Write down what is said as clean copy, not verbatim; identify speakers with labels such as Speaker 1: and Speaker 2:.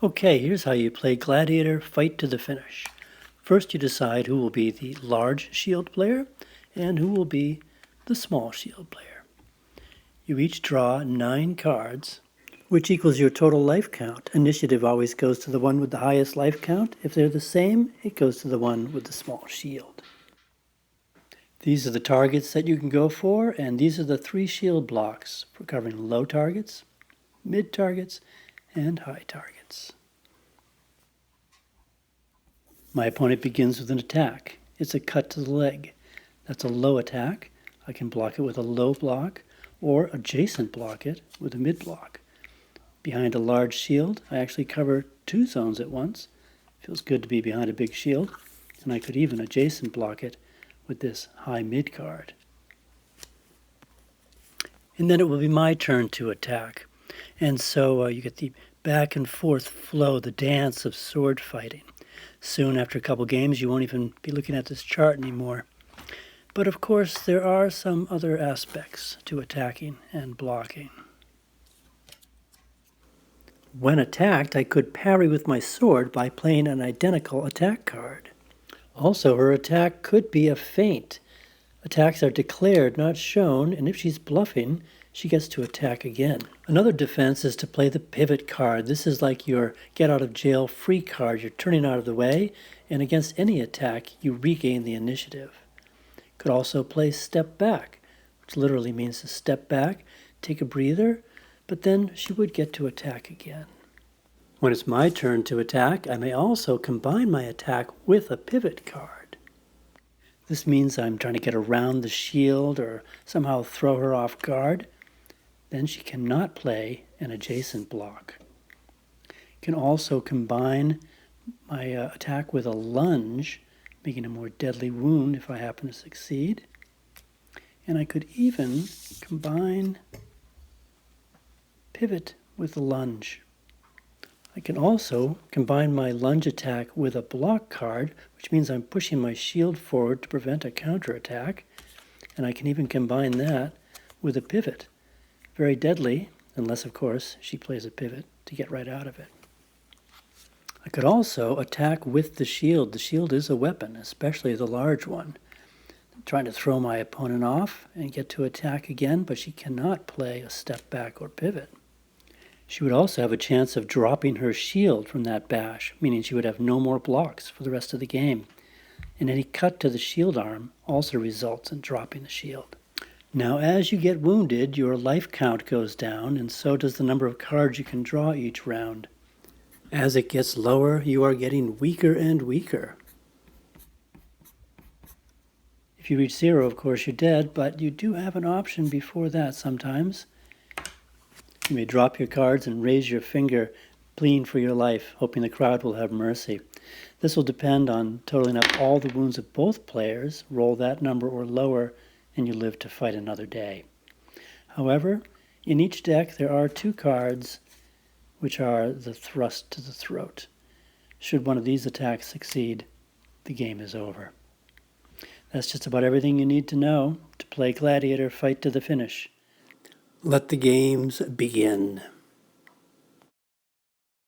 Speaker 1: Okay, here's how you play Gladiator Fight to the Finish. First you decide who will be the large shield player and who will be the small shield player. You each draw 9 cards, which equals your total life count. Initiative always goes to the one with the highest life count. If they're the same, it goes to the one with the small shield. These are the targets that you can go for, and these are the 3 shield blocks for covering low targets, mid targets, and high targets. My opponent begins with an attack. It's a cut to the leg. That's a low attack. I can block it with a low block, or adjacent block it with a mid block. Behind a large shield, I actually cover 2 zones at once. Feels good to be behind a big shield, and I could even adjacent block it with this high mid card. And then it will be my turn to attack. And so you get the back and forth flow, the dance of sword fighting. Soon after a couple games, you won't even be looking at this chart anymore. But of course, there are some other aspects to attacking and blocking. When attacked, I could parry with my sword by playing an identical attack card. Also, her attack could be a feint. Attacks are declared, not shown, and if she's bluffing, she gets to attack again. Another defense is to play the pivot card. This is like your get-out-of-jail-free card. You're turning out of the way, and against any attack, you regain the initiative. Could also play step back, which literally means to step back, take a breather, but then she would get to attack again. When it's my turn to attack, I may also combine my attack with a pivot card. This means I'm trying to get around the shield or somehow throw her off guard. Then she cannot play an adjacent block. Can also combine my attack with a lunge, making a more deadly wound if I happen to succeed. And I could even combine pivot with a lunge. I can also combine my lunge attack with a block card, which means I'm pushing my shield forward to prevent a counterattack, and I can even combine that with a pivot. Very deadly, unless of course she plays a pivot to get right out of it. I could also attack with the shield. The shield is a weapon, especially the large one. I'm trying to throw my opponent off and get to attack again, but she cannot play a step back or pivot. She would also have a chance of dropping her shield from that bash, meaning she would have no more blocks for the rest of the game. And any cut to the shield arm also results in dropping the shield. Now, as you get wounded, your life count goes down, and so does the number of cards you can draw each round. As it gets lower, you are getting weaker and weaker. If you reach 0, of course, you're dead, but you do have an option before that sometimes. You may drop your cards and raise your finger, pleading for your life, hoping the crowd will have mercy. This will depend on totaling up all the wounds of both players, roll that number or lower, and you live to fight another day. However, in each deck there are 2 cards which are the thrust to the throat. Should one of these attacks succeed, the game is over. That's just about everything you need to know to play Gladiator Fight to the Finish. Let the games begin.